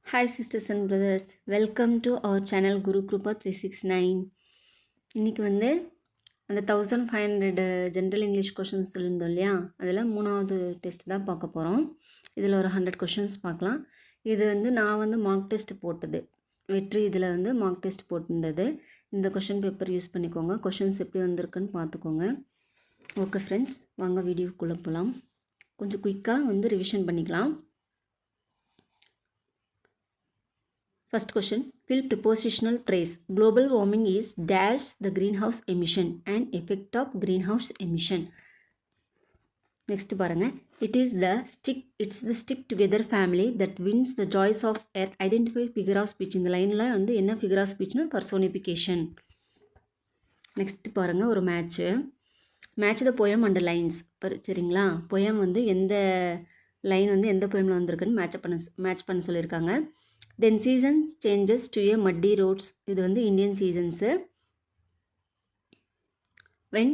Hi sisters and brothers, welcome to our channel Guru Krupa 369. இன்றைக்கி வந்து அந்த 1500 general English questions சொல்லியிருந்தோம் இல்லையா, அதில் 3வது டெஸ்ட் தான் பார்க்க போகிறோம். இதில் ஒரு 100 கொஷின்ஸ் பார்க்கலாம். இது வந்து நான் வந்து மார்க் டெஸ்ட் போட்டது, வெற்றி இதில் வந்து மார்க் டெஸ்ட் போட்டிருந்தது. இந்த கொஷின் பேப்பர் யூஸ் பண்ணிக்கோங்க. கொஷின்ஸ் எப்படி வந்திருக்குன்னு பார்த்துக்கோங்க. ஓகே ஃப்ரெண்ட்ஸ், வாங்க வீடியோக்குள்ளே போகலாம். கொஞ்சம் குயிக்காக வந்து ரிவிஷன் பண்ணிக்கலாம். First question, fill prepositional phrase. Global warming is dash the greenhouse emission and effect of greenhouse emission. Next பாருங்க, it's the stick together family that wins the joys of earth. Identify figure of speech. இந்த லைனில் வந்து என்ன figure of speechனா personification. Next பாருங்க, ஒரு match the poem and lines. சரிங்களா, poem வந்து எந்த லைன் வந்து எந்த poemல வந்திருக்குன்னு மேட்ச் பண்ண சொல்லியிருக்காங்க. Then seasons changes to a muddy roads. இது வந்து Indian seasons. When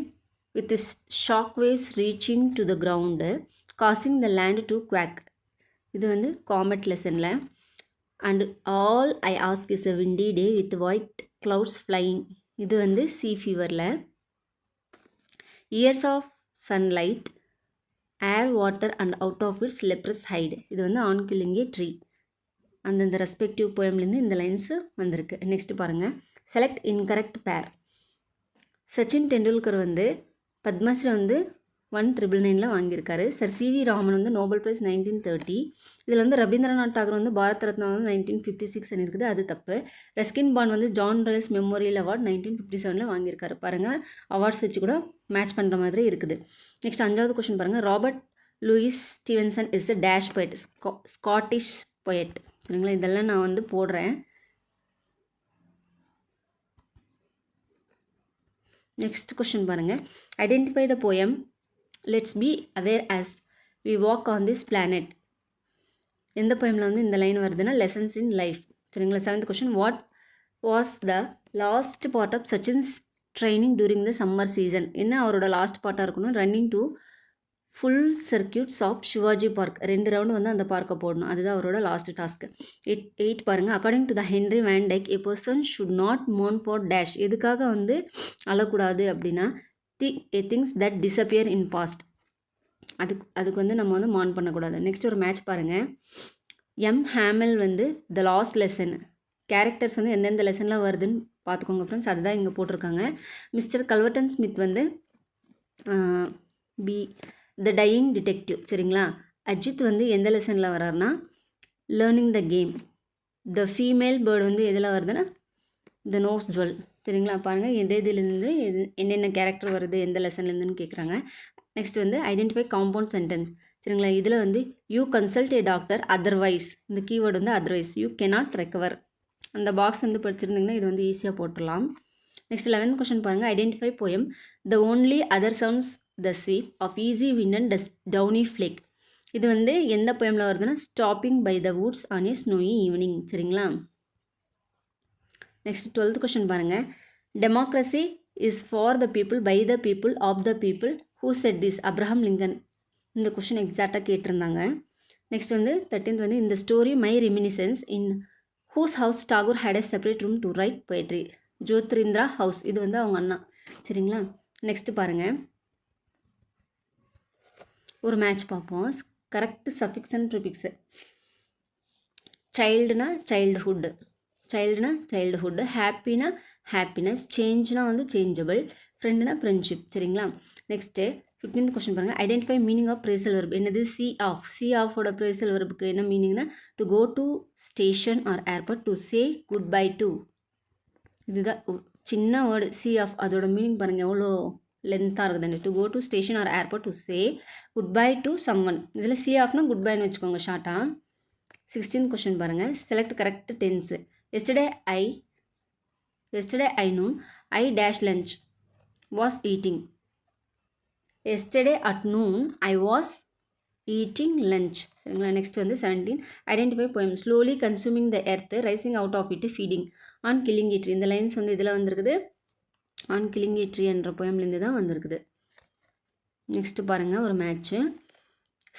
with this shock waves reaching to the ground causing the land to quake. இது வந்து comet lessonல. And all I ask is a windy day with white clouds flying. இது வந்து sea feverல. Years of sunlight, air, water and out of its leprous hide. இது வந்து on killing a tree. அந்தந்த respective போயம்லேருந்து இந்த lines வந்திருக்கு. Next பாருங்கள், select incorrect பேர். சச்சின் டெண்டுல்கர் வந்து பத்மஸ்ரீ வந்து 1999 வாங்கியிருக்காரு. சர் சிவி ராமன் வந்து நோபல் ப்ரைஸ் 1930. இதில் வந்து ரவீந்திரநாத் டாகூர் வந்து பாரத் ரத்னா வந்து 1956 இருக்குது, அது தப்பு. ரஸ்கின் பாண்ட் வந்து ஜான் ரயல்ஸ் மெமோரியல் அவார்ட் 1957 வாங்கியிருக்காரு. பாருங்கள், அவார்ட்ஸ் வச்சு கூட மேட்ச் பண்ணுற மாதிரி இருக்குது. நெக்ஸ்ட் 5வது கொஷின் பாருங்கள், Robert Louis Stevenson is the dash poet. Scottish poet. சரிங்களா, இதெல்லாம் நான் வந்து போடுறேன். நெக்ஸ்ட் கொஸ்டின் பாருங்கள், identify the poem let's be aware as we walk on this planet. எந்த போயமில் வந்து இந்த லைன் வருதுன்னா லெசன்ஸ் இன் லைஃப். சரிங்களா. 7th question, what was the last part of Sachin's training during the summer season. என்ன அவரோட லாஸ்ட் பார்ட்டாக இருக்கணும், running to full circuits of Shivaji Park. 2 round வந்து அந்த பார்க்கை போடணும், அதுதான் அவரோட லாஸ்ட் டாஸ்க்கு. 8 பாருங்கள், according to the Henry Van Dyke a person should not mourn for dash. எதுக்காக வந்து அழக்கூடாது அப்படின்னா things that disappear in past. அதுக்கு வந்து நம்ம வந்து மார்ன் பண்ணக்கூடாது. நெக்ஸ்ட் ஒரு மேட்ச் பாருங்கள், எம் ஹேமல் வந்து த லாஸ்ட் லெசன். கேரக்டர்ஸ் வந்து எந்தெந்த லெசனில் வருதுன்னு பார்த்துக்கோங்க ஃப்ரெண்ட்ஸ், அதுதான் இங்கே போட்டிருக்காங்க. மிஸ்டர் கல்வர்டன் ஸ்மித் வந்து த டையிங் டிடெக்டிவ். சரிங்களா. அஜித் வந்து எந்த லெசனில் வர்றாருன்னா learning the game. The female bird வந்து எதில் வருதுன்னா த நோஸ் ஜுவல். சரிங்களா. பாருங்கள், இதுலேருந்து என்னென்ன கேரக்டர் வருது, எந்த லெசன்லேருந்துன்னு கேட்குறாங்க. நெக்ஸ்ட் வந்து ஐடென்டிஃபை காம்பவுண்ட் சென்டென்ஸ். சரிங்களா. இதில் வந்து you consult a doctor otherwise. இந்த கீவேர்டு வந்து அதர்வைஸ். You cannot recover. அந்த பாக்ஸ் வந்து படிச்சிருந்தீங்கன்னா இது வந்து ஈஸியாக போட்டுடலாம். நெக்ஸ்ட் 11th கொஸ்டின் பாருங்கள், identify poem the only other sounds the sweep of easy wind and downy flake. இது வந்து எந்த போயமில் வருதுன்னா stopping by the woods on a snowy evening. சரிங்களா. நெக்ஸ்ட் 12th கொஸ்டின் பாருங்கள், democracy is for the people by the people of the people who said this. Abraham Lincoln. இந்த question எக்ஸாக்டாக கேட்டிருந்தாங்க. நெக்ஸ்ட் வந்து 13th வந்து இந்த story my reminiscences in whose house Tagore had a separate room to write poetry. Jyotirindra house. இது வந்து அவங்க அண்ணா. சரிங்களா. நெக்ஸ்ட் பாருங்கள், ஒரு மேட்ச் பார்ப்போம். Correct suffix and prefix. சைல்டுனா சைல்டுஹுட், ஹாப்பினா ஹாப்பினஸ், சேஞ்ச்னா வந்து சேஞ்சபிள், ஃப்ரெண்டுனா ஃப்ரெண்ட்ஷிப். சரிங்களா. நெக்ஸ்ட்டு 15th கொஸ்டின் பாருங்கள், identify meaning of phrasal verb. என்னது, சி ஆஃபோட பிரேசல் வெர்புக்கு என்ன மீனிங்னா to go to station or airport, to say goodbye to. இதுதான் சின்ன வேர்டு சி ஆஃப். அதோட மீனிங் பாருங்கள் எவ்வளோ லென்த்தாக இருக்குதுன்னு. To go to station or airport to say goodbye to someone. இதில் சி ஆஃப்னா குட் பைன்னு வச்சுக்கோங்க ஷார்ட்டாக. 16th கொஸ்டின் பாருங்கள், select correct tense. Yesterday I noon I dash lunch was eating. Yesterday at noon I was eating lunch. சரிங்களா. Next வந்து 17, identify poem slowly consuming the earth rising out of it feeding on killing it. இந்த lines வந்து இதில் வந்திருக்குது on killing A tree என்ற போயம்லேருந்து தான் வந்திருக்குது. Next பாருங்கள், ஒரு மேட்ச்சு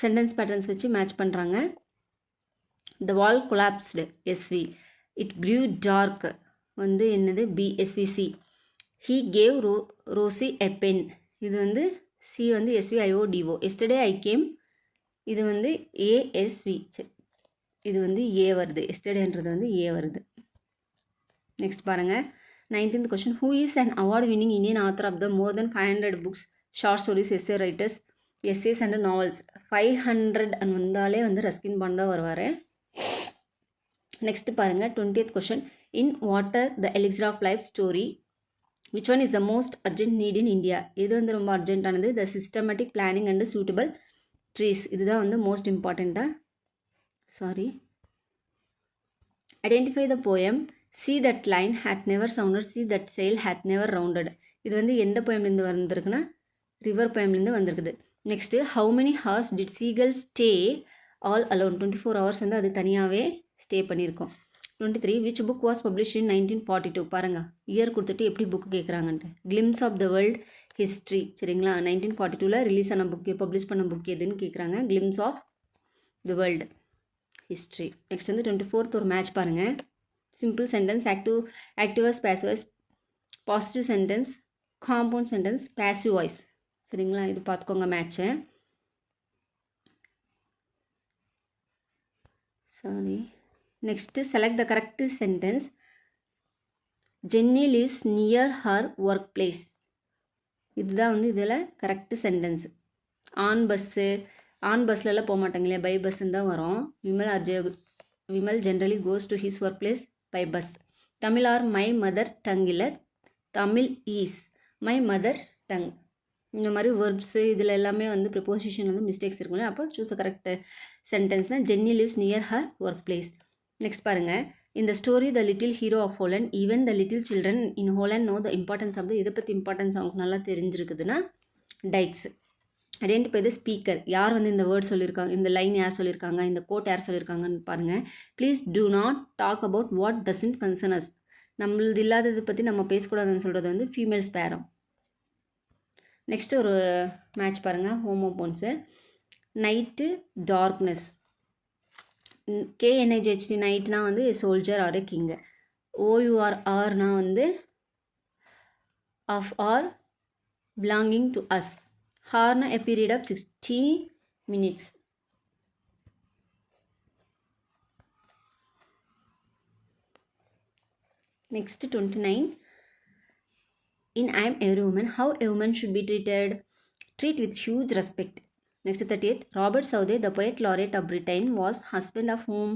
சென்டென்ஸ் பேட்டர்ன்ஸ் வச்சு மேட்ச் பண்ணுறாங்க. The wall collapsed, SV. It grew dark, வந்து என்னது BSVC. He gave Rosie a pen. இது வந்து C வந்து SVIODO. Yesterday I came. இது வந்து ASV. இது வந்து A வருது. Yesterdayன்றது வந்து A வருது. நெக்ஸ்ட் பாருங்கள் 19th question. Who is an award winning Indian author of the more than 500 books, short stories, essay writers, essays and novels? 500 and வந்தாலே வந்து ரஸ்கின் பாண்ட் தான் வருவார். நெக்ஸ்ட் பாருங்கள் 20th question. In Water the Elixir of Life story, which one is the most urgent need in India? இது வந்து ரொம்ப அர்ஜென்ட்டானது. The systematic planning and suitable trees. இதுதான் வந்து மோஸ்ட் இம்பார்ட்டண்ட்டாக. Identify the poem. See that line hath never sounded, see that sail hath never rounded. இது வந்து எந்த போயம்லேருந்து வந்திருக்குன்னா ரிவர் போயம்லேருந்து வந்திருக்குது. Next how many hours did seagull stay all alone? 24 hours வந்து அது தனியாகவே ஸ்டே பண்ணியிருக்கோம். 23 which book was publish in 1942? பாருங்கள் இயர் கொடுத்துட்டு எப்படி புக்கு கேட்குறாங்கன்ட்டு. Glimpses of the world history. சரிங்களா, 1942 ரிலீஸ் ஆன புக்கு, பப்ளிஷ் பண்ண புக் எதுன்னு கேட்குறாங்க. Glimpses of the world history. Next வந்து 24th ஒரு மேட்ச் பாருங்கள். Simple sentence, active voice, passive voice, positive sentence, compound sentence, passive voice. சரிங்களா, இது பார்த்துக்கோங்க match. Next select the correct sentence. Jenny lives near her work place. இதுதான் வந்து இதில் correct sentence. On பஸ்லலாம் போக மாட்டாங்களே, பை பஸ்ஸுன்னு தான் வரும். Vimal generally goes to his work place by bus. Tamil are my mother tongue இல்லை, Tamil is my mother tongue. இந்த மாதிரி வேர்ப்ஸு இதில் எல்லாமே வந்து ப்ரிப்போசிஷன் வந்து மிஸ்டேக்ஸ் இருக்கும்ல. அப்போ சூஸ் த கரெக்ட் சென்டென்ஸ்னால் Jenny lives near her work place. Next பாருங்கள். இந்த story the little hero of Holland, even the little children in Holland know the importance of the. இதை பற்றி இம்பார்ட்டன்ஸ் அவங்களுக்கு நல்லா தெரிஞ்சிருக்குதுன்னா டைக்ஸ். Identify the speaker. யார் வந்து இந்த வேர்ட் சொல்லியிருக்காங்க, இந்த லைன் யார் சொல்லியிருக்காங்க, இந்த கோட் யார் சொல்லியிருக்காங்கன்னு பாருங்கள். Please do not talk about what doesn't concern us. நம்மளது இல்லாததை பற்றி நம்ம பேசக்கூடாதுன்னு சொல்கிறது வந்து ஃபீமேல் ஸ்பேரம். நெக்ஸ்ட் ஒரு மேட்ச் பாருங்கள். ஹோமோபோன்ஸு. Night darkness. KNIGHT நைட்னா வந்து சோல்ஜர் ஆர் கிங்கு. OURனா வந்து of or belonging to us. ஹார்னா a period of 60 minutes. Next 29. In I am every woman, how a woman should be treated? Treat with huge respect. Next 30th. Robert Southey, the poet laureate of Britain, was husband of whom?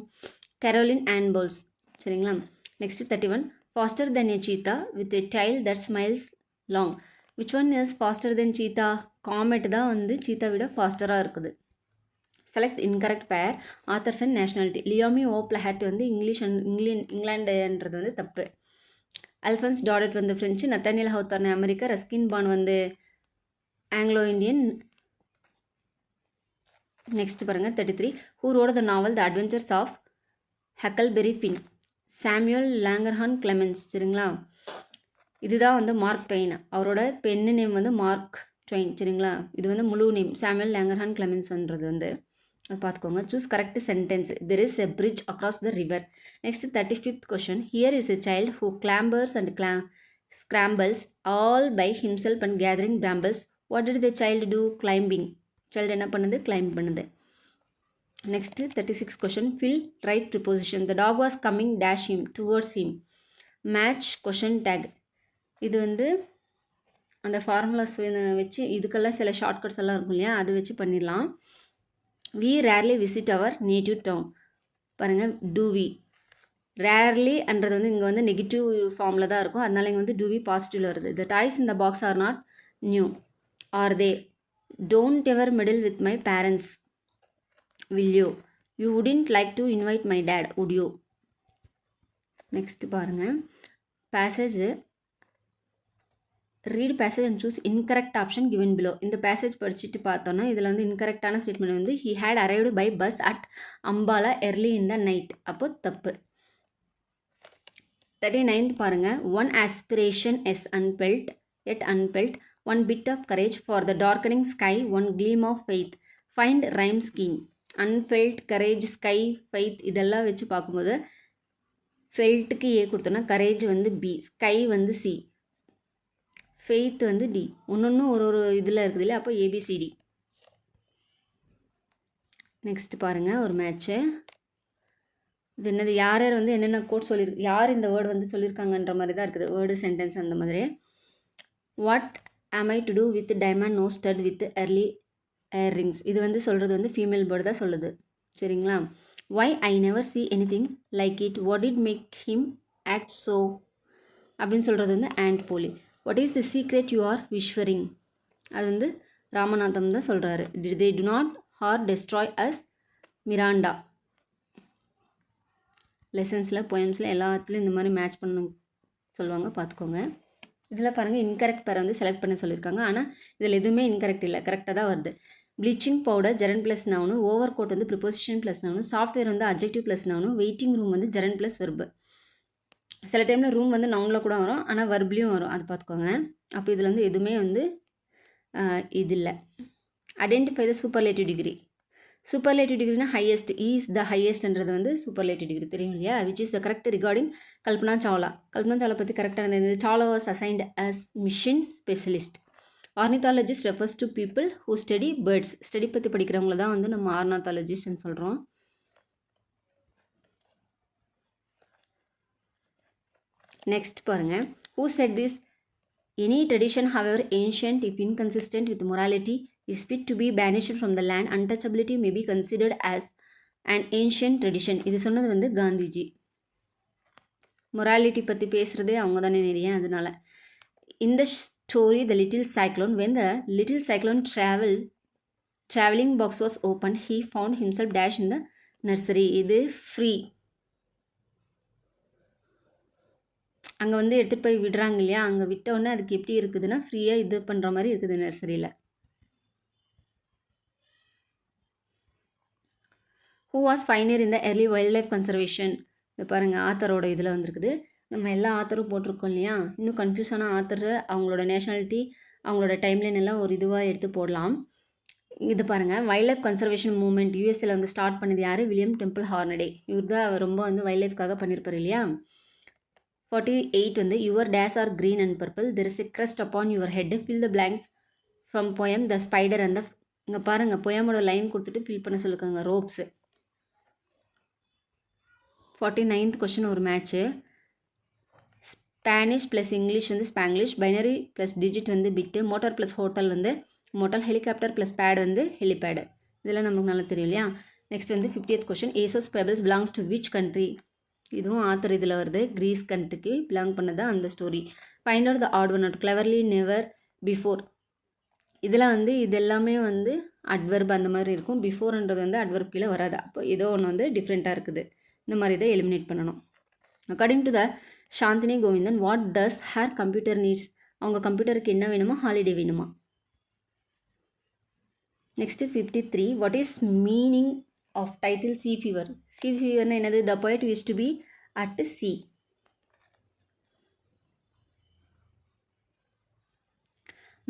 Caroline Ann Bowles. சரிங்களா. Next 31. Faster than a cheetah with a tail that smiles long. Which one is faster than cheetah? Comet தான் வந்து சீத்தா விட ஃபாஸ்டராக இருக்குது. Select incorrect pair. Authors and nationality. Liam O'Flaherty வந்து இங்கிலாண்டுன்றது வந்து தப்பு. அல்ஃபன்ஸ் டாடட் வந்து French. Nathaniel Hawthorne America. Ruskin Bond வந்து ஆங்கிலோ இண்டியன். நெக்ஸ்ட் பாருங்கள் 33. Who wrote the novel the adventures of Huckleberry Finn? Samuel Langhorne Clemens. சரிங்களா, இதுதான் வந்து மார்க் ட்வெயின். அவரோட பெண்ணு நேம் வந்து மார்க் ட்வெயின். சரிங்களா, இது வந்து முழு நேம் சாமுவல் லாங்கர்ஹான் கிளெமென்ஸ்ன்றது வந்து அது பார்த்துக்கோங்க. Choose correct sentence. There is a bridge across the river. Next 35th question. Here is a child who clambers and scrambles all by himself and gathering brambles. What did the child do? Climbing. child என்ன பண்ணுது? climb பண்ணுது. Next 36th question. Fill right preposition. The dog was coming dash him towards him. Match question tag. இது வந்து அந்த formulas வச்சு இதுக்கெல்லாம் சில shortcuts எல்லாம் இருக்கும் இல்லையா, அது வச்சு பண்ணிடலாம். We rarely visit our native town. பாருங்கள், do we. ரேர்லி அன்றது வந்து இங்கே வந்து நெகட்டிவ் ஃபார்மில் தான் இருக்கும், அதனால இங்கே வந்து do we பாசிட்டிவில் வருது. The toys in the box are not new. Are they? Don't ever meddle with my parents. Will you? You wouldn't like to invite my dad, would you? Next பாருங்கள். Passage. Read passage and choose incorrect option given below. இந்த passage படிச்சுட்டு பார்த்தோன்னா இதில் வந்து இன்கரெக்டான statement வந்து he had arrived by bus at Ambala early in the night. அப்போ தப்பு. 39th பாருங்கள். One aspiration as unfelt yet unfelt. One bit of courage for the darkening sky. One gleam of faith. Find rhyme scheme. Unfelt, courage, sky, faith இதெல்லாம் வச்சு பார்க்கும்போது ஃபெல்ட்டுக்கு A கொடுத்தோன்னா courage வந்து B, sky வந்து சி, ஃபெய்த் வந்து D. ஒன்று ஒரு இதில் இருக்குது இல்லை, அப்போ ஏபிசிடி. நெக்ஸ்ட் பாருங்கள் ஒரு மேட்ச்சு. இது என்னது, யார் யார் வந்து என்னென்ன கோட் சொல்லியிருக்கு, யார் இந்த வேர்டு வந்து சொல்லியிருக்காங்கன்ற மாதிரி தான் இருக்குது, வேர்டு சென்டென்ஸ் அந்த மாதிரி. What am I to do with diamond nose stud with early earrings? இது வந்து சொல்கிறது வந்து ஃபீமேல் பேர்டு தான் சொல்லுது. சரிங்களா. why I never see anything like it, what did make him act so அப்படின்னு சொல்கிறது வந்து ஆண்ட் போலி. what is the secret you are whispering, அது வந்து ராமநாதம் தான் சொல்கிறாரு. they do not or destroy us, Miranda. லெசன்ஸில் போயம்ஸில் எல்லாத்துலேயும் இந்த மாதிரி மேட்ச் பண்ண சொல்லுவாங்க, பார்த்துக்கோங்க. இதில் பாருங்கள் இன்கரெக்ட் பேரை வந்து செலக்ட் பண்ண சொல்லியிருக்காங்க, ஆனால் இதில் எதுவுமே இன்கரெக்ட் இல்லை, கரெக்டாக தான் வருது. Bleaching powder ஜெரன் plus noun, over coat வந்து ப்ரிப்போசிஷன் ப்ளஸ் நவுனு, சாஃப்ட்வேர் வந்து adjective plus noun, waiting room வந்து ஜெரன் ப்ளஸ் வெர்பு. சில டைமில் ரூம் வந்து நவுனில் கூட வரும், ஆனால் வெர்ப்லேயும் வரும், அது பார்த்துக்கோங்க. அப்போ இதில் வந்து எதுவுமே வந்து இது இல்லை. Identify the superlative degree. Superlative டிகிரினா ஹையஸ்ட், இஸ் த ஹையஸ்ட்ன்றது வந்து சூப்பர்லேட்டிவ் டிகிரி தெரியும் இல்லையா. Which is the correct regarding Kalpana Chawla. Kalpana Chawla பற்றி கரெக்டாக இருந்தது. Chawla was assigned as mission specialist. Ornithologist refers to people who study birds. Study பற்றி படிக்கிறவங்கள தான் வந்து நம்ம ஆர்னித்தாலஜிஸ்ட்னு சொல்கிறோம். நெக்ஸ்ட் பாருங்கள். Who said this, any tradition however ancient if inconsistent with morality is fit to be banished from the land. Untouchability may be considered as an ancient tradition. இது சொன்னது வந்து காந்திஜி. மொராலிட்டி பற்றி பேசுகிறதே அவங்க தானே நிறைய, அதனால. In the story The Little Cyclone, when the little cyclone traveling box was opened, he found himself dash in the nursery. இது ஃப்ரீ. அங்கே வந்து எடுத்துகிட்டு போய் விடுறாங்க இல்லையா, அங்கே விட்டோடனே அதுக்கு எப்படி இருக்குதுன்னா ஃப்ரீயாக இது பண்ணுற மாதிரி இருக்குது நர்சரியில். ஹூ வாஸ் பைனியர் இந்த early வைல்ட் லைஃப் கன்சர்வேஷன். இது பாருங்கள் ஆத்தரோட இதில் வந்துருக்குது. நம்ம எல்லா ஆத்தரும் போட்டிருக்கோம் இல்லையா, இன்னும் கன்ஃபியூஸான ஆத்தர், அவங்களோட நேஷனாலிட்டி, அவங்களோட டைம்லைன் எல்லாம் ஒரு இதுவாக எடுத்து போடலாம். இது பாருங்கள், வைல்ட் லைஃப் கன்சர்வேஷன் மூவ்மெண்ட் யூஎஸ்ஏல வந்து ஸ்டார்ட் பண்ணது யார், வில்லியம் டெம்பிள் ஹார்னடே. இவர் தான் ரொம்ப வந்து வைல்ட் லைஃப்காக பண்ணியிருப்பார் இல்லையா. 48 வந்து your days are green and purple, there is a crest upon your head, fill the blanks from poem the spider and the. இங்கே பாருங்கள் போயமோட லைன் கொடுத்துட்டு ஃபில் பண்ண சொல்லியிருக்காங்க, ரோப்ஸு. 49th கொஷின் ஒரு மேட்ச்சு. ஸ்பானிஷ் ப்ளஸ் இங்கிலீஷ் வந்து Spanglish, binary plus digit வந்து bit, motor plus hotel வந்து motel, helicopter plus pad வந்து ஹெலிபேடு. இதெல்லாம் நமக்கு நல்லா தெரியும் இல்லையா. நெக்ஸ்ட் வந்து 50th கொஷின். ஏசோஸ் fables belongs to which country. இதுவும் ஆத்தர் இதில் வருது, கிரீஸ் கண்ட்ரிக்கு பிலாங் பண்ணதான் அந்த ஸ்டோரி. Find out the odd one out, cleverly, never, before. இதில் வந்து இது எல்லாமே வந்து அட்வர்ப் அந்த மாதிரி இருக்கும். பிஃபோர்ன்றது வந்து அட்வர்ப் கீழே வராது. அப்போ ஏதோ ஒன்று வந்து டிஃப்ரெண்ட்டாக இருக்குது. இந்த மாதிரி தான் எலிமினேட் பண்ணணும். According to the Chandini Govindan, what does her computer needs. அவங்க கம்ப்யூட்டருக்கு என்ன வேணுமா, ஹாலிடே வேணுமா. Next 53. What is meaning of title sea fever. Sea ஃபீவர்னா என்னது, the poet used to be at sea.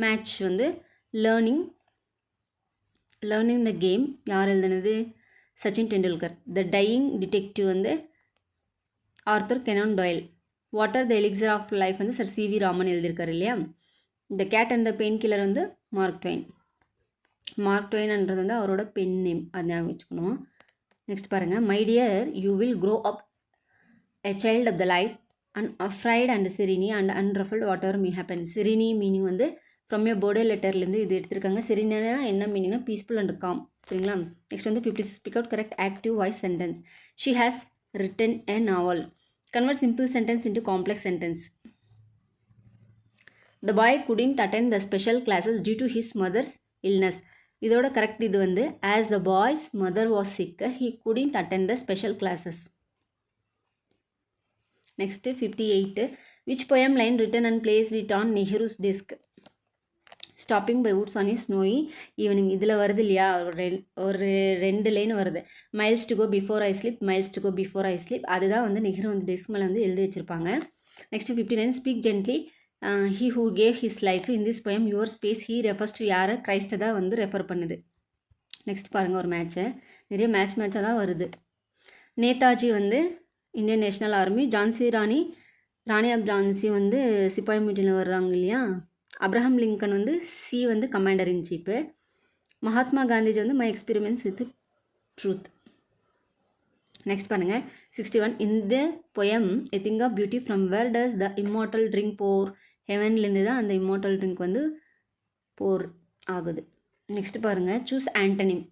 Match வந்து லேர்னிங் த கேம் யார் எழுதுனது, Sachin Tendulkar. The dying detective வந்து Arthur Conan Doyle. Water the elixir of life வந்து sir C V Raman எழுதியிருக்காரு இல்லையா. The cat and the pain killer வந்து மார்க் ட்வைன். மார்க் ட்வைன்ன்றது வந்து அவரோட பென் நேம், அது ஞாபகம் வச்சுக்கணும். நெக்ஸ்ட் பாருங்கள். My dear you will grow up a child of the light and afraid and serene and unruffled whatever may happen. Serene meaning வந்து from a birthday லெட்டர்லேருந்து இது எடுத்திருக்காங்க. சிரினா என்ன மீனிங்னா பீஸ்ஃபுல் அண்ட் காம். சரிங்களா. நெக்ஸ்ட் வந்து 56. Speak out correct active voice sentence. She has written a novel. Convert simple sentence into complex sentence. The boy couldn't attend the special classes due to his mother's illness. இதோட correct இது வந்து as the boy's mother was sick he couldn't attend the special classes. Next 58. Which poem line written and placed it on Nehru's desk. Stopping by woods on a snowy evening. இதில் வருது இல்லையா, ஒரு 2 line வருது. Miles to go before I sleep, miles to go before I sleep. அதுதான் வந்து நெஹ்ரு வந்து desk மேலே வந்து எழுதி வச்சுருப்பாங்க. Next 59. Speak gently he who cave his life in this poem your space. He refers to யாரை, கிரைஸ்ட்டை தான் வந்து ரெஃபர் பண்ணுது. நெக்ஸ்ட் பாருங்கள் ஒரு மேட்ச்சு. நிறைய மேட்சாக தான் வருது. நேதாஜி வந்து Indian national army, Jhansi Rani of Jhansi வந்து சிப்பாய் மீட்டிங்கில் வர்றாங்க இல்லையா. அப்ரஹாம் லிங்கன் வந்து சி வந்து commander in chief. Mahatma Gandhiji வந்து my experiments with truth. Next பாருங்கள் 61. இந்த poem a thing of beauty from where does the immortal drink pour. ஹெவன்லேருந்து தான் அந்த இம்மார்டல் ட்ரிங்க் வந்து போர் ஆகுது. நெக்ஸ்ட் பாருங்கள் சூஸ் ஆண்டனிம்.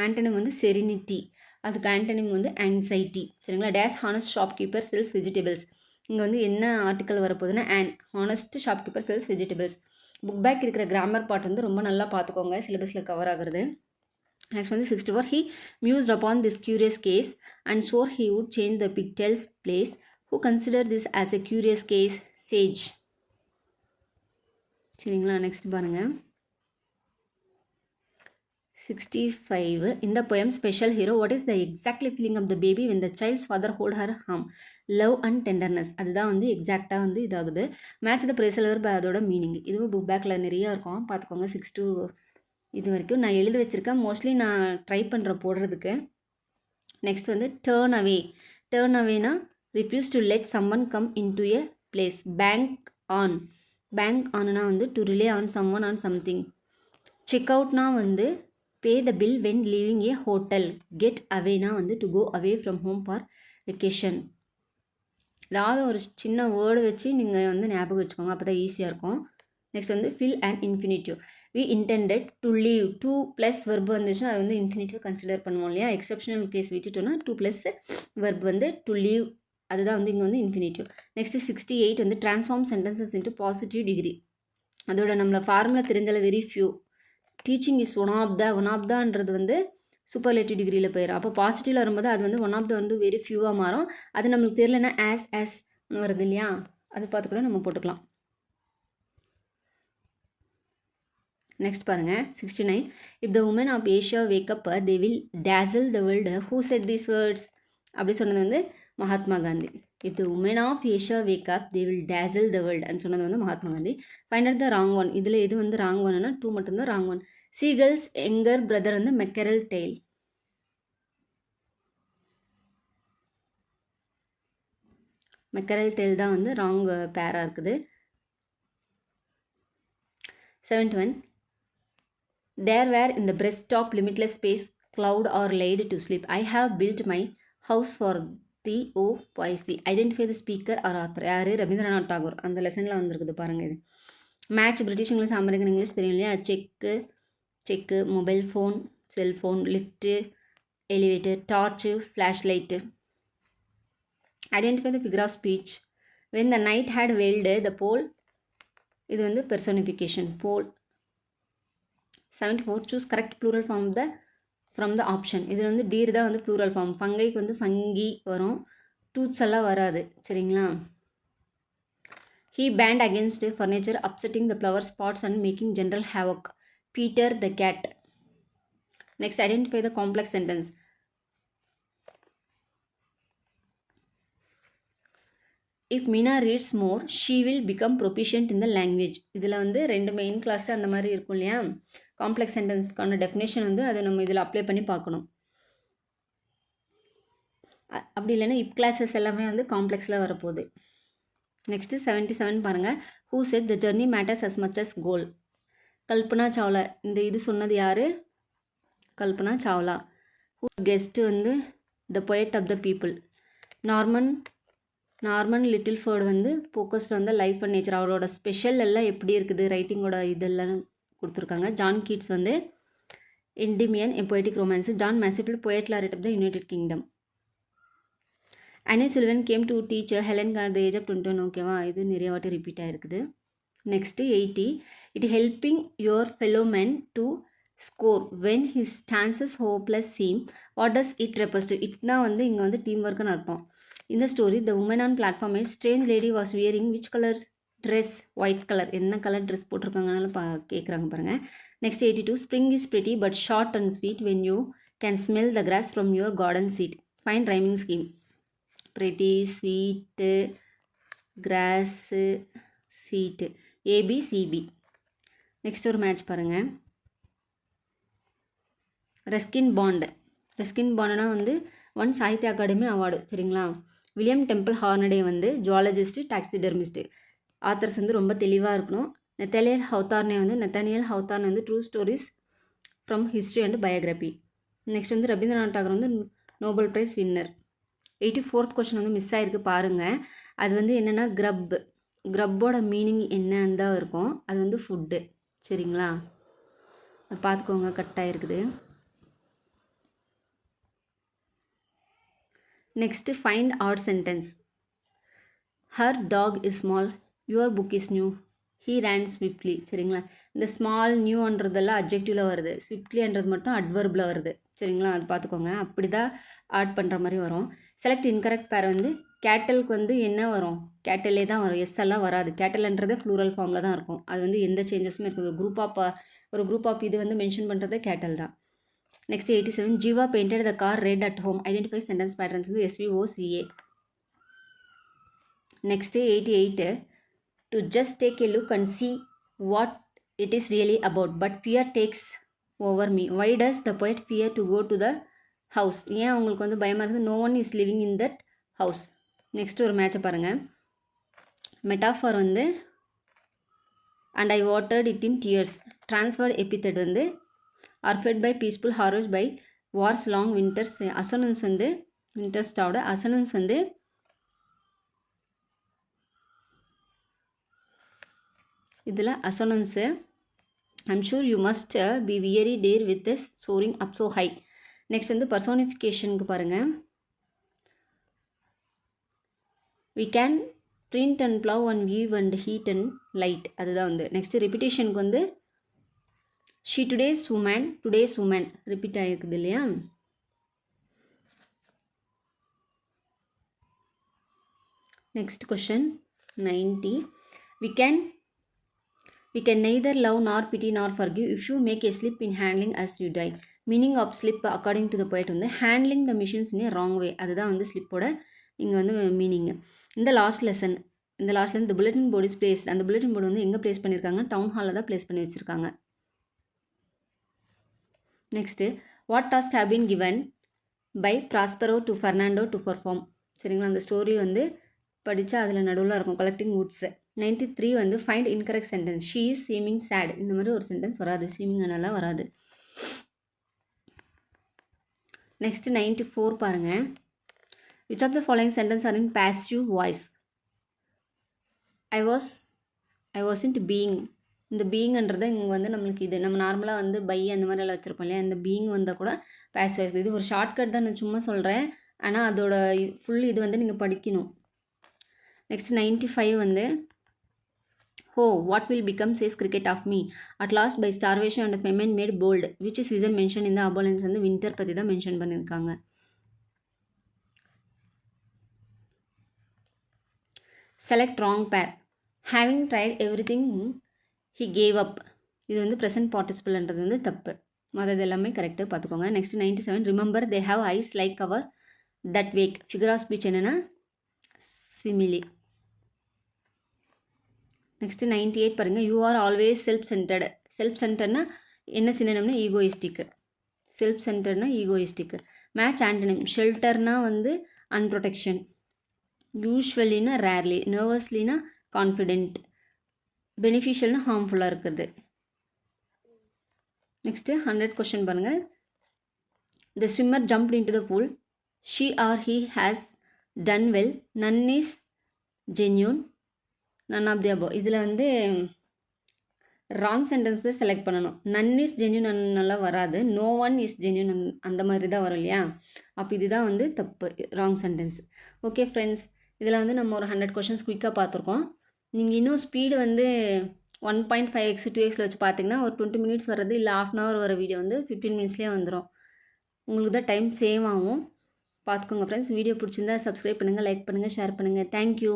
ஆண்டனிம் வந்து செரினிட்டி, அதுக்கு ஆண்டனிம் வந்து ஆங்ஸைட்டி. சரிங்களா. டேஸ் ஹானஸ்ட் ஷாப்கீப்பர் செல்ஸ் வெஜிடபிள்ஸ். இங்கே வந்து என்ன ஆர்டிக்கல் வரப்போகுதுன்னா honest shopkeeper sells vegetables. Book back இருக்கிற கிராமர் பார்ட் வந்து ரொம்ப நல்லா பார்த்துக்கோங்க, சிலபஸில் கவர் ஆகுறது. நெக்ஸ்ட் வந்து 64. He mused upon this curious case and swore he would change the pigtails place. Who considered this as a curious case? Sage. சரிங்களா. Next பாருங்கள் 65. In the poem Special Hero, what is the exactly feeling of the baby when the child's father hold her arm? Love and tenderness. அதுதான் வந்து எக்ஸாக்டாக வந்து இதாகுது. Match the பிரேசல் verb, அதோட meaning. இதுவும் book பேக்கில் நிறையா இருக்கும், பார்த்துக்கோங்க. 6 to இது வரைக்கும் நான் எழுதி வச்சுருக்கேன், மோஸ்ட்லி நான் ட்ரை பண்ணுறேன் போடுறதுக்கு. நெக்ஸ்ட் வந்து டேர்ன் அவே. டேர்ன் அவேனா refuse to let someone come in to a place. Bank on. Bank ஆன்னா வந்து to rely on someone on something. Check அவுட்னா வந்து pay the bill when leaving a hotel. Get அவேனா வந்து to go away from home for vacation. ஏதாவது ஒரு சின்ன word வச்சு நீங்கள் வந்து ஞாபகம் வச்சுக்கோங்க, அப்போ தான் ஈஸியாக இருக்கும். நெக்ஸ்ட் வந்து fill and infinitive. We intended to leave. 2 + verb வந்துச்சுன்னா அது வந்து இன்ஃபினிட்டிவ் கன்சிடர் பண்ணுவோம் இல்லையா. எக்ஸப்ஷனல் கேஸ் விட்டுட்டோன்னா 2 + வெர்ப் வந்து டு லீவ், அதுதான் வந்து இங்கே வந்து இன்ஃபினிட்டிவ். நெக்ஸ்ட்டு 68 வந்து transform sentences into positive degree. அதோட நம்மளை ஃபார்முலா தெரிஞ்சால very few. Teaching is one of தான்றது வந்து சூப்பர்லேட்டிவ் டிகிரியில் போயிடும். அப்போ பாசிட்டிவில் வரும்போது அது வந்து ஒன் ஆஃப் த வந்து வெரி ஃபியூவாக மாறும். அது நம்மளுக்கு தெரியலன்னா ஆஸ் வருது இல்லையா, அது பார்த்து கூட நம்ம போட்டுக்கலாம். நெக்ஸ்ட் பாருங்கள் 69. If the women of Asia wake up they will dazzle the world. Who said these words அப்படி சொன்னது வந்து Mahatma Gandhi. If the women of Asia wake up they will dazzle the world அப்படின்னு சொன்னது வந்து Mahatma Gandhi. Find out the wrong one. இதில் எது வந்து wrong ஒன்னா 2 மட்டும்தான் wrong one. Seagulls anchor brother வந்து மெக்கரல் டெய்ல். மெக்கரல் டெய்ல் தான் வந்து ராங் பேராக இருக்குது. 71. There were in the breast top limitless space cloud or laid to sleep. I have built my house for thee, O poesy. Identify the speaker or author. யார்? ரவீந்திரநாத் டாகூர். அந்த லெசனில் வந்துருக்குது பாருங்கள். இது match British English, American English தெரியும் இல்லையா. Check, mobile phone, cellphone, lift, elevator, torch, flash light. Identify the figure of speech. When the night had veiled the pole. இது வந்து பெர்சனிஃபிகேஷன், போல். 74. Choose correct plural form from the option. இதில் வந்து deer தான் வந்து plural form. ஃபங்கைக்கு வந்து funky வரும், tooths எல்லாம் வராது. சரிங்களா. He banged against furniture upsetting the flower spots and making general havoc. Peter the cat. Next identify the complex sentence. If Meena reads more she will become proficient in the language. இதில் வந்து 2 main clause அந்த மாதிரி இருக்கும் இல்லையா. Complex சென்டென்ஸ்க்கான definition வந்து அதை நம்ம இதில் அப்ளை பண்ணி பார்க்கணும். அப்படி இல்லைன்னா இப் கிளாஸஸ் எல்லாமே வந்து காம்ப்ளெக்ஸில் வரப்போகுது. நெக்ஸ்ட்டு 77 பாருங்கள். Who said the journey matters as much as goal. Kalpana Chawla. இந்த இது சொன்னது யார்? கல்பனா சாவ்லா. ஹூ கெஸ்ட்டு வந்து the poet of the people. Norman Littleford வந்து ஃபோக்கஸ்ட் வந்து லைஃப் அண்ட் நேச்சர். அவரோட ஸ்பெஷல் எல்லாம் எப்படி இருக்குது, ரைட்டிங்கோட இதெல்லாம் கொடுத்துருக்காங்க. ஜான் கீட்ஸ் வந்து Endymion a poetic romance. John Masefield poet laureate of the United Kingdom. Annie Sullivan came to teacher Helen at the age of 21. ஓகேவா, இது நிறைய வாட்டி ரிப்பீட் ஆகிருக்குது. Next 80. It helping your fellow men to score when his chances hopeless seem. What does it refers to? இட்னா வந்து இங்கே வந்து team ஒர்க்குன்னு அர்த்தம். இந்த story the woman on platform is strange lady was wearing which colour dress? White colour. என்ன colour dress போட்டிருக்காங்கனால கேட்குறாங்க பாருங்கள். Next 82. Spring is pretty but short and sweet when you can smell the cross from your garden seat. Find rhyming scheme. Pretty, sweet, grass, seat. A B C B. Next ஒரு match பாருங்கள். Ruskin Bond. Ruskin பாண்டுனா வந்து 1 Sahitya Akademi award. சரிங்களா? William Temple Hornaday வந்து zoologist, டாக்ஸிடெர்மிஸ்ட்டு. Authors வந்து ரொம்ப தெளிவாக இருக்கணும். நெத்தானியல் ஹவுத்தார்னே வந்து true stories from history and biography. Next வந்து ரவீந்திரநாத் டாகூர் வந்து Nobel prize winner. 84th question வந்து மிஸ் ஆகிருக்கு பாருங்கள். அது வந்து என்னென்னா க்ரப்போட மீனிங் என்னன்னு தான் இருக்கும். அது வந்து ஃபுட்டு. சரிங்களா? அது பார்த்துக்கோங்க, கரெக்டாக இருக்குது. Next find odd sentence. Her dog is small, your book is new, he ran swiftly. சரிங்களா? இந்த ஸ்மால் நியூன்றதெல்லாம் அப்ஜெக்டிவில் வருது, ஸ்விஃப்ட்லின்றது மட்டும் அட்வர்பில் வருது. சரிங்களா? அது பார்த்துக்கோங்க. அப்படி தான் ஆட் பண்ணுற மாதிரி வரும். செலக்ட் இன்கரெக்ட் பேர் வந்து கேட்டலுக்கு வந்து என்ன வரும்? கேட்டலே தான் வரும், எஸ் எல்லாம் வராது. கேட்டல்ன்றதே ஃப்ளூரல் ஃபார்மில் தான் இருக்கும். அது வந்து எந்த சேஞ்சஸுமே இருக்குது. ஒரு குரூப் ஆஃப் இது வந்து மென்ஷன் பண்ணுறது கேட்டல் தான். Next 87 Jeeva painted the car red at home. Identify sentence patterns வந்து SVOCA. Next 88 to just take a look and see what it is really about, but fear takes over me. Why does the poet fear to go to the house? ஏன் உங்களுக்கு வந்து பயமாக இருக்குது? no one is living in that house. Next ஒரு மேட்சை பாருங்கள். Metaphor வந்து and I watered it in tears. Transferred epithet வந்து are fed by peaceful, harvest by wars long winters. அசனன்ஸ் வந்து இன்ட்ரெஸ்டோட அசனன்ஸ் வந்து இதில் assonance I'm sure you must be weary dear with this soaring up so high. Next வந்து பர்சோனிஃபிகேஷனுக்கு பாருங்கள். We can print and plow and weave and heat and light. அதுதான் வந்து next ரிப்பிட்டேஷனுக்கு வந்து she today's woman repeat ஆகிருக்குது இல்லையா? Next question 90 we can neither love nor pity nor forgive if you make a slip in handling as you die. meaning of slip according to the poet வந்து handling the machines in a wrong way. அதுதான் வந்து ஸ்லிப்போட இங்கே வந்து meaning. இந்த லாஸ்ட்லேருந்து இந்த bulletin board is place. அந்த bulletin board வந்து எங்கே பிளேஸ் பண்ணியிருக்காங்க? டவுன் ஹாலில் தான் பிளேஸ் பண்ணி வச்சுருக்காங்க. Next what task have been given by Prospero to Ferdinand to perform. சரிங்களா? அந்த ஸ்டோரி வந்து படித்தா அதில் நடுவில் இருக்கும் கலெக்டிங் வுட்ஸு. 93 வந்து find incorrect sentence. She is seeming sad. இந்த மாதிரி ஒரு சென்டென்ஸ் வராது, சீமிங் அதெல்லாம் வராது. நெக்ஸ்ட் 94 பாருங்கள். Which of the following sentence are in passive voice? I wasn't being. இந்த பீயிங்ன்றது இங்கே வந்து நம்மளுக்கு இது நம்ம நார்மலாக வந்து பை அந்த மாதிரி எல்லாம் வச்சுருப்போம் இல்லையா? இந்த பீயிங் வந்தால் கூட பாசிவ் வாய்ஸ். இது ஒரு ஷார்ட்கட் தான், நான் சும்மா சொல்கிறேன். ஆனால் அதோட ஃபுல் இது வந்து நீங்கள் படிக்கணும். நெக்ஸ்ட் 95 வந்து what will become says cricket of me at last by starvation and famine made bold. which season mentioned in the abundance வந்து வின்டர் பற்றி தான் மென்ஷன் பண்ணியிருக்காங்க. select wrong pair. having tried everything he gave up. இது வந்து present பார்ட்டிசிபிள்ன்றது வந்து தப்பு. மற்றது எல்லாமே கரெக்டாக பார்த்துக்கோங்க. Next 97 remember they have eyes like our that wake. Figure of speech என்னென்னா சிமிலி. நெக்ஸ்ட்டு 98 பாருங்கள். You are always self centred. Self சென்டர்னா என்ன சின்னம்னா ஈகோயிஸ்டிக்கு. செல்ஃப் சென்டர்னா ஈகோயிஸ்டிக்கு. Match antonym. ஷெல்டர்னா வந்து அன்ப்ரொடெக்ஷன், யூஸ்வலினா ரேர்லி, நர்வஸ்லினா கான்ஃபிடென்ட், பெனிஃபிஷியல்னா ஹார்ம்ஃபுல்லாக இருக்கிறது. நெக்ஸ்ட்டு 100 கொஸ்டின் பாருங்கள். The swimmer jumped into the pool. She or he has done well. None is genuine, none of the above. இதில் வந்து ராங் சென்டென்ஸ் தான் select பண்ணணும். நன் is genuine நல்லா வராது, நோ ஒன் இஸ் ஜென்யூன் அந்த மாதிரி தான் வரும் இல்லையா? அப்போ இதுதான் வந்து தப்பு, ராங் சென்டென்ஸ். ஓகே ஃப்ரெண்ட்ஸ், இதில் வந்து நம்ம ஒரு 100 கொஷின்ஸ் குயிக்காக பார்த்துருக்கோம். நீங்கள் இன்னும் ஸ்பீடு வந்து 1.5x 2xல வச்சு பார்த்தீங்கன்னா ஒரு 20 மினிட்ஸ் வர்றது, இல்லை 1/2 hour வர வீடியோ வந்து 15 மினிட்ஸ்லேயே வந்துடும். உங்களுக்கு தான் டைம் சேவ் ஆகும். பார்த்துக்கோங்க ஃப்ரெண்ட்ஸ். வீடியோ பிடிச்சிருந்தா சப்ஸ்கிரைப் பண்ணுங்கள், லைக் பண்ணுங்கள், ஷேர் பண்ணுங்கள். தேங்க்யூ.